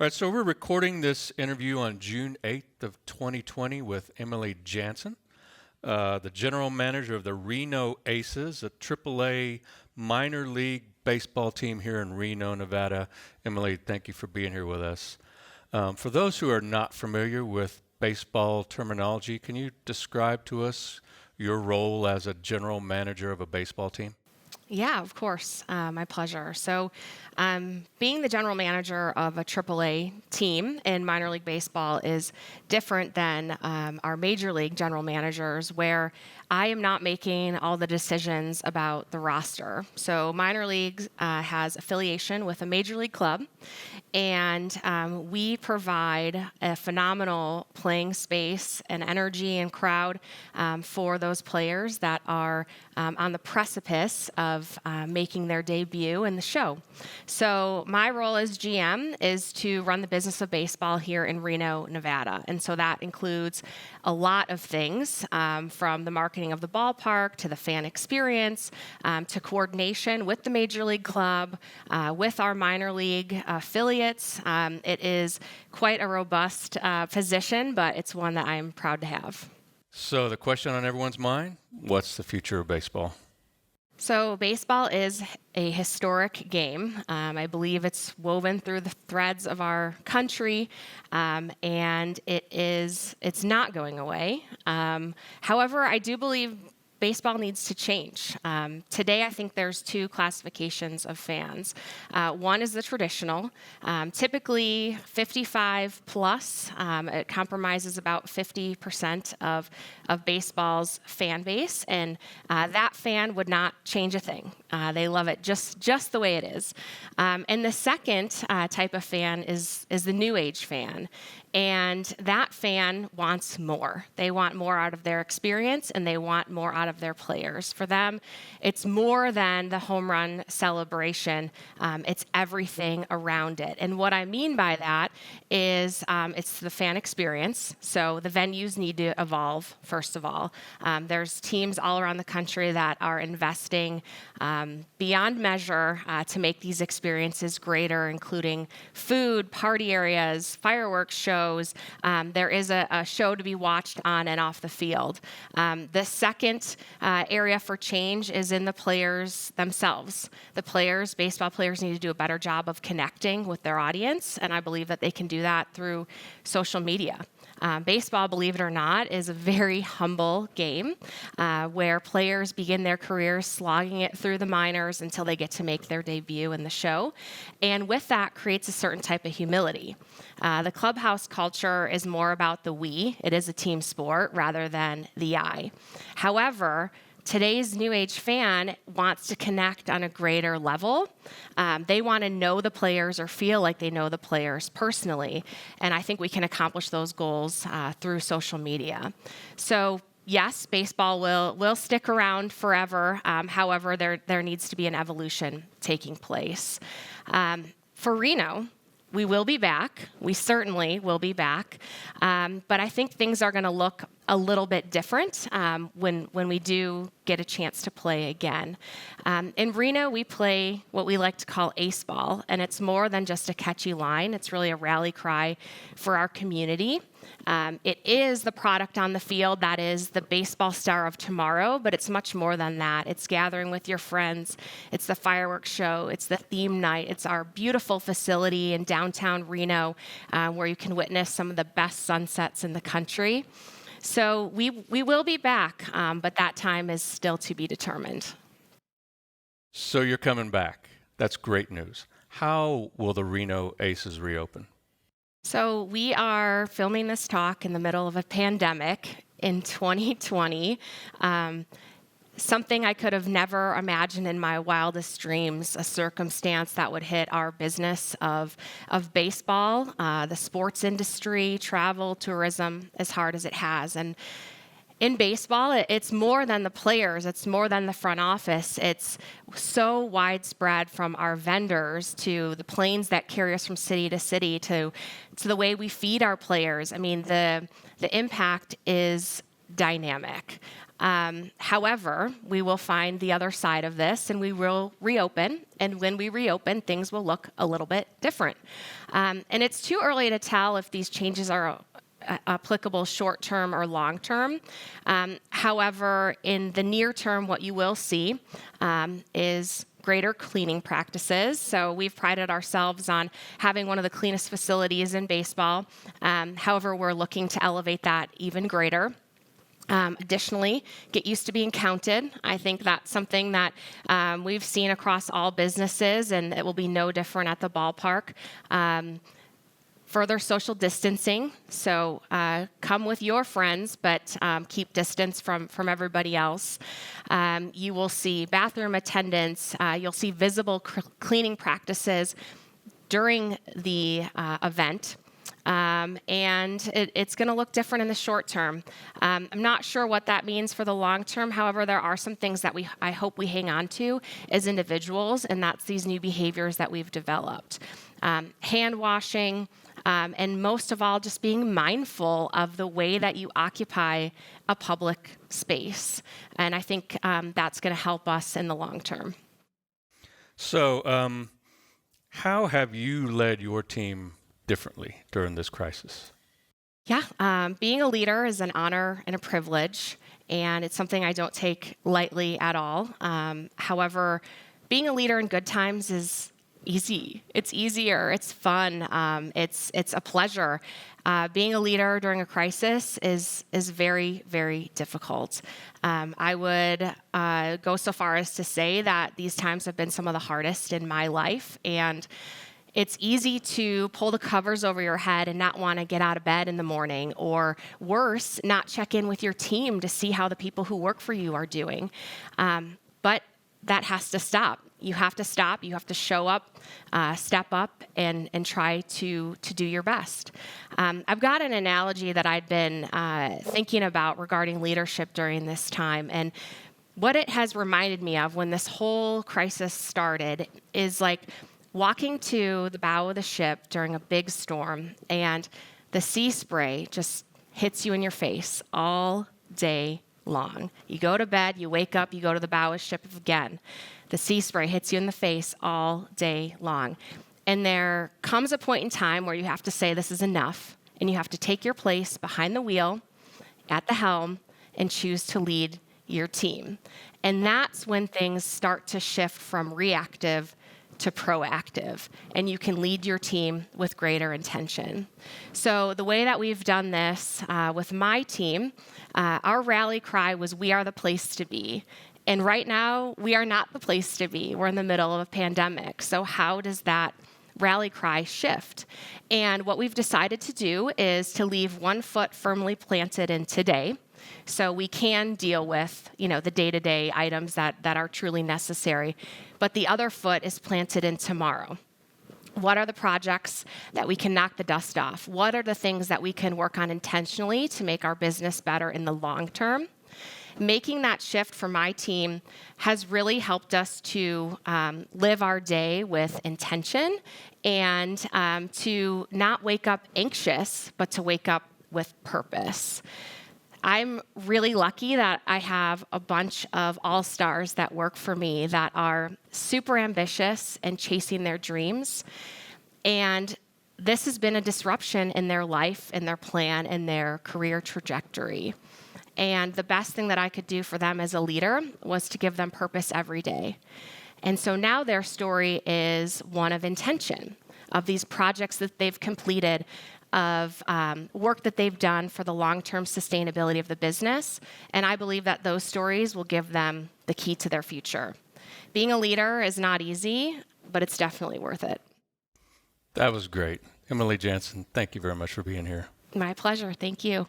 All right, so we're recording this interview on June 8th of 2020 with Emily Jaenson, the general manager of the Reno Aces, a AAA minor league baseball team here in Reno, Nevada. Emily, thank you for being here with us. For those who are not familiar with baseball terminology, can you describe to us your role as a general manager of a baseball team? Yeah, of course. My pleasure. Being the general manager of a AAA team in minor league baseball is different than our major league general managers, where I am not making all the decisions about the roster. So, minor league has affiliation with a major league club, and we provide a phenomenal playing space and energy and crowd for those players that are on the precipice of making their debut in the show. So my role as GM is to run the business of baseball here in Reno, Nevada. And so that includes a lot of things, from the marketing of the ballpark to the fan experience, to coordination with the major league club, with our minor league affiliates. It is quite a robust position, but it's one that I'm proud to have. So the question on everyone's mind, what's the future of baseball? So baseball is a historic game. I believe it's woven through the threads of our country, and it's not going away. However, I do believe baseball needs to change. Today, I think there's two classifications of fans. One is the traditional, typically 55 plus. It compromises about 50% of baseball's fan base, and that fan would not change a thing. They love it just the way it is. And the second type of fan is the new age fan. And that fan wants more. They want more out of their experience, and they want more out of their players. For them, it's more than the home run celebration. It's everything around it. And what I mean by that is it's the fan experience. So the venues need to evolve, first of all. There's teams all around the country that are investing beyond measure to make these experiences greater, including food, party areas, fireworks shows. There is a show to be watched on and off the field. The second area for change is in the players themselves. Baseball players need to do a better job of connecting with their audience, and I believe that they can do that through social media. Baseball, believe it or not, is a very humble game where players begin their careers slogging it through the minors until they get to make their debut in the show. And with that creates a certain type of humility. The clubhouse culture is more about the we. It is a team sport rather than the I. However, today's new age fan wants to connect on a greater level. They want to know the players or feel like they know the players personally. And I think we can accomplish those goals through social media. So yes, baseball will stick around forever. However, there needs to be an evolution taking place. For Reno, we will be back. We certainly will be back. But I think things are going to look a little bit different when we do get a chance to play again. In Reno, we play what we like to call ace ball, and it's more than just a catchy line. It's really a rally cry for our community. It is the product on the field that is the baseball star of tomorrow, but it's much more than that. It's gathering with your friends. It's the fireworks show. It's the theme night. It's our beautiful facility in downtown Reno where you can witness some of the best sunsets in the country. So we will be back, but that time is still to be determined. So you're coming back. That's great news. How will the Reno Aces reopen? So we are filming this talk in the middle of a pandemic in 2020. Something I could have never imagined in my wildest dreams, a circumstance that would hit our business of baseball, the sports industry, travel, tourism, as hard as it has. And in baseball, it's more than the players. It's more than the front office. It's so widespread, from our vendors to the planes that carry us from city to city to the way we feed our players. I mean, the impact is dynamic. However, we will find the other side of this and we will reopen. And when we reopen, things will look a little bit different. And it's too early to tell if these changes are applicable short-term or long-term. However, in the near term, what you will see is greater cleaning practices. So we've prided ourselves on having one of the cleanest facilities in baseball. However, we're looking to elevate that even greater. Additionally, get used to being counted. I think that's something that we've seen across all businesses, and it will be no different at the ballpark. Further social distancing, so come with your friends, but keep distance from everybody else. You will see bathroom attendance. You'll see visible cleaning practices during the event. And it's going to look different in the short term. I'm not sure what that means for the long term. However, there are some things that I hope we hang on to as individuals, and that's these new behaviors that we've developed. Hand washing, and most of all, just being mindful of the way that you occupy a public space. And I think that's going to help us in the long term. So, how have you led your team differently during this crisis? Yeah, being a leader is an honor and a privilege, and it's something I don't take lightly at all. However, being a leader in good times is easy. It's easier. It's fun. It's a pleasure. Being a leader during a crisis is very, very difficult. I would go so far as to say that these times have been some of the hardest in my life, and it's easy to pull the covers over your head and not want to get out of bed in the morning, or worse, not check in with your team to see how the people who work for you are doing. But that has to stop. You have to stop. You have to show up, step up, and try to do your best. I've got an analogy that I'd been thinking about regarding leadership during this time, and what it has reminded me of when this whole crisis started is like walking to the bow of the ship during a big storm, and the sea spray just hits you in your face all day long. You go to bed, you wake up, you go to the bow of the ship again. The sea spray hits you in the face all day long. And there comes a point in time where you have to say this is enough, and you have to take your place behind the wheel, at the helm, and choose to lead your team. And that's when things start to shift from reactive to proactive, and you can lead your team with greater intention. So the way that we've done this with my team, our rally cry was, "We are the place to be." And right now, we are not the place to be. We're in the middle of a pandemic. So how does that rally cry shift? And what we've decided to do is to leave one foot firmly planted in today, so we can deal with, the day-to-day items that are truly necessary. But the other foot is planted in tomorrow. What are the projects that we can knock the dust off? What are the things that we can work on intentionally to make our business better in the long term? Making that shift for my team has really helped us to live our day with intention and to not wake up anxious, but to wake up with purpose. I'm really lucky that I have a bunch of all-stars that work for me that are super ambitious and chasing their dreams. And this has been a disruption in their life, in their plan, in their career trajectory. And the best thing that I could do for them as a leader was to give them purpose every day. And so now their story is one of intention, of these projects that they've completed, of work that they've done for the long-term sustainability of the business. And I believe that those stories will give them the key to their future. Being a leader is not easy, but it's definitely worth it. That was great. Emily Jaenson, thank you very much for being here. My pleasure. Thank you.